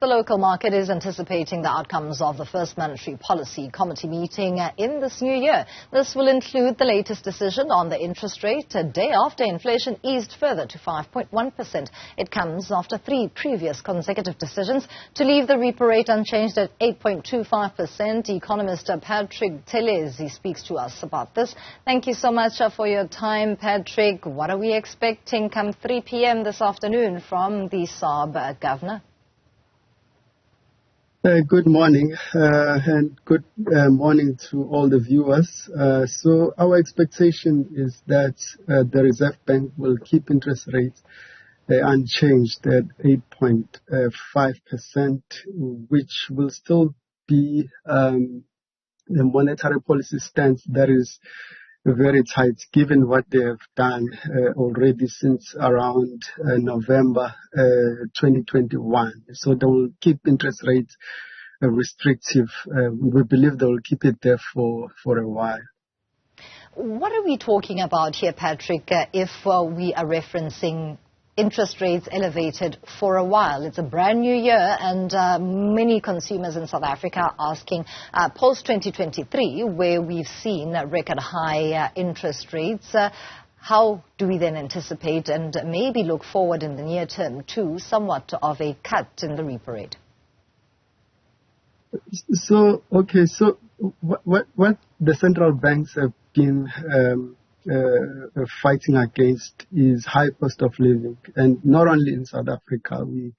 The local market is anticipating the outcomes of the first monetary policy committee meeting in this new year. This will include the latest decision on the interest rate a day after inflation eased further to 5.1%. It comes after 3 previous consecutive decisions to leave the repo rate unchanged at 8.25%. Economist Buthelezi speaks to us about this. Thank you so much for your time, Patrick. What are we expecting come 3 p.m. this afternoon from the SARB governor? Good morning and good morning to all the viewers. So our expectation is that the Reserve Bank will keep interest rates unchanged at 8.5%, which will still be the monetary policy stance that is very tight, given what they have done already since around November 2021. So they will keep interest rates restrictive. We believe they will keep it there for a while. What are we talking about here, Patrick, if we are referencing interest rates elevated for a while? It's a brand new year, and many consumers in South Africa are asking, post-2023, where we've seen record high interest rates, how do we then anticipate and maybe look forward in the near term to somewhat of a cut in the repo rate? So what the central banks have been fighting against is high cost of living, and not only in South Africa. We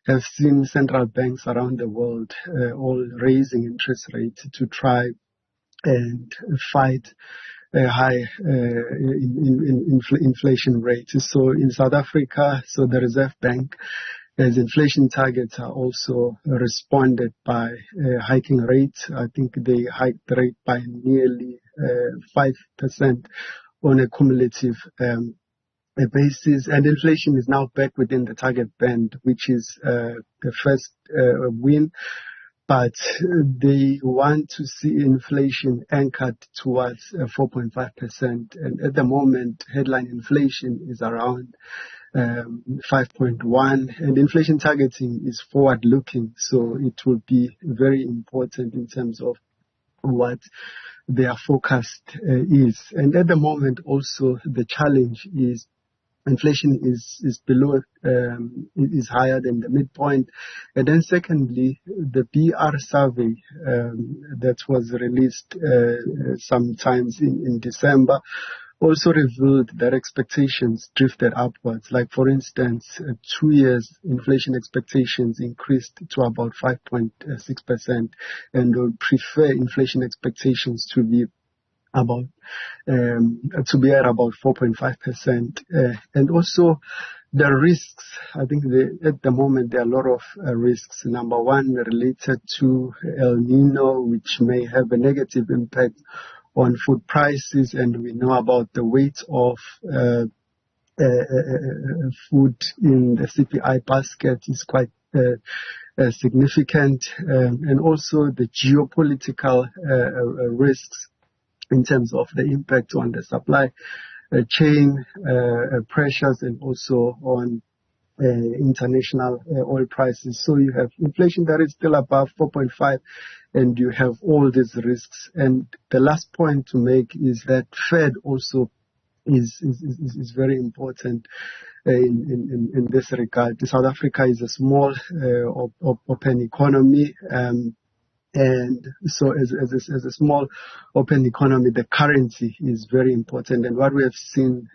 have seen central banks around the world all raising interest rates to try and fight a high inflation rate. So in South Africa, so the Reserve Bank, as inflation targets are also responded by hiking rates. I think they hiked the rate by nearly 5% on a cumulative basis, and inflation is now back within the target band, which is the first win. But they want to see inflation anchored towards 4.5%, and at the moment, headline inflation is around 5.1, and inflation targeting is forward-looking, so it will be very important in terms of what their forecast is. And at the moment, also the challenge is inflation is below, is higher than the midpoint. And then secondly, the BR survey that was released sometimes in December also revealed that expectations drifted upwards. Like, for instance, 2 years inflation expectations increased to about 5.6%, and will prefer inflation expectations to be about at about 4.5%. And also the risks, I think at the moment there are a lot of risks. Number one, related to El Nino, which may have a negative impact on food prices, and we know about the weight of food in the CPI basket is quite significant, and also the geopolitical risks in terms of the impact on the supply chain pressures, and also on international oil prices. So you have inflation that is still above 4.5, and you have all these risks. And the last point to make is that Fed also is very important in this regard. South Africa is a small open economy, and so as a small open economy, the currency is very important. And what we have seen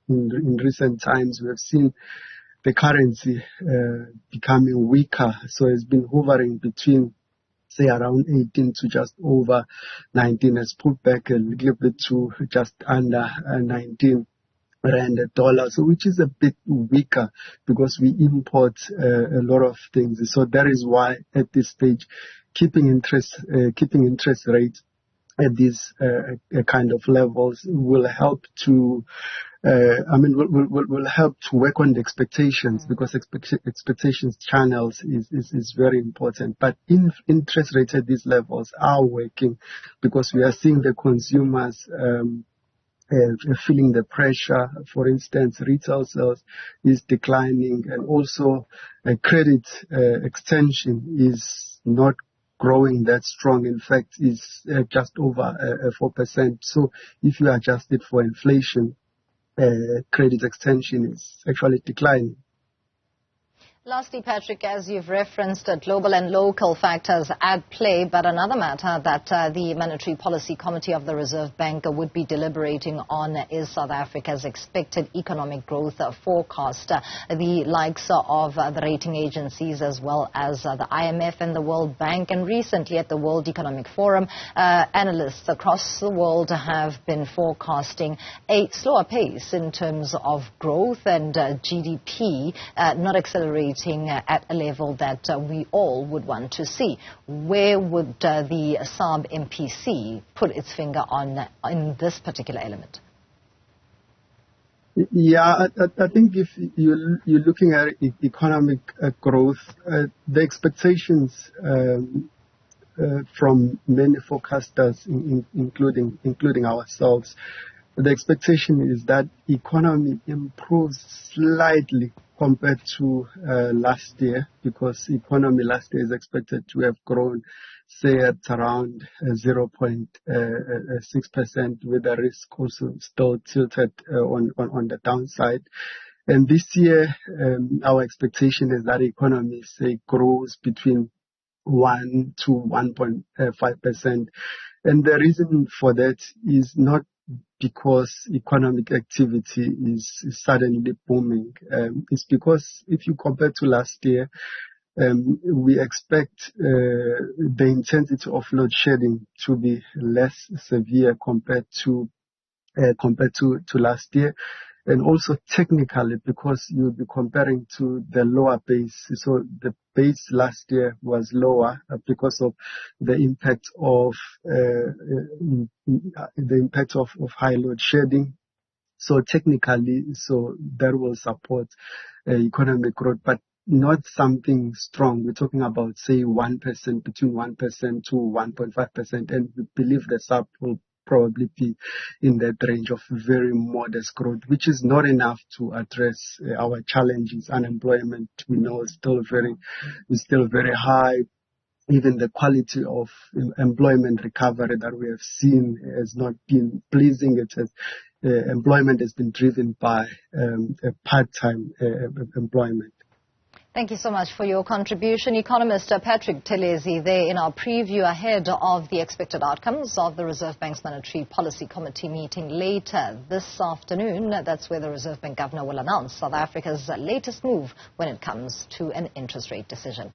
in recent times, we have seen the currency becoming weaker. So it's been hovering between, say, around 18 to just over 19. It's pulled back a little bit to just under 19 rand a dollar, so which is a bit weaker because we import a lot of things. So that is why at this stage, keeping interest rates at these kind of levels will help to will help to work on the expectations, because expectations channels is very important. But interest rates at these levels are working, because we are seeing the consumers feeling the pressure. For instance, retail sales is declining, and also credit extension is not growing that strong. In fact, is just over 4%. So if you adjust it for inflation, credit extension is actually declining. Lastly, Patrick, as you've referenced, global and local factors at play, but another matter that the Monetary Policy Committee of the Reserve Bank would be deliberating on is South Africa's expected economic growth forecast. The likes of the rating agencies as well as the IMF and the World Bank, and recently at the World Economic Forum, analysts across the world have been forecasting a slower pace in terms of growth and GDP not accelerating at a level that we all would want to see. Where would the SARB MPC put its finger on in this particular element? Yeah, I think if you're looking at economic growth, the expectations from many forecasters, including ourselves, the expectation is that economy improves slightly compared to last year, because economy last year is expected to have grown, say, at around 0.6%, with the risk also still tilted on the downside. And this year, our expectation is that economy, say, grows between 1 to 1.5%. And the reason for that is not because economic activity is suddenly booming. It's because if you compare to last year, we expect the intensity of load shedding to be less severe compared to last year. And also technically, because you'll be comparing to the lower base. So the base last year was lower because of the impact of high load shedding. So technically, so that will support economic growth, but not something strong. We're talking about, say, 1%, between 1% to 1.5%, and we believe the SARB will probably be in that range of very modest growth, which is not enough to address our challenges. Unemployment, we know, is still very high. Even the quality of employment recovery that we have seen has not been pleasing. Employment has been driven by part-time employment. Thank you so much for your contribution. Economist Patrick Buthelezi there in our preview ahead of the expected outcomes of the Reserve Bank's Monetary Policy Committee meeting later this afternoon. That's where the Reserve Bank Governor will announce South Africa's latest move when it comes to an interest rate decision.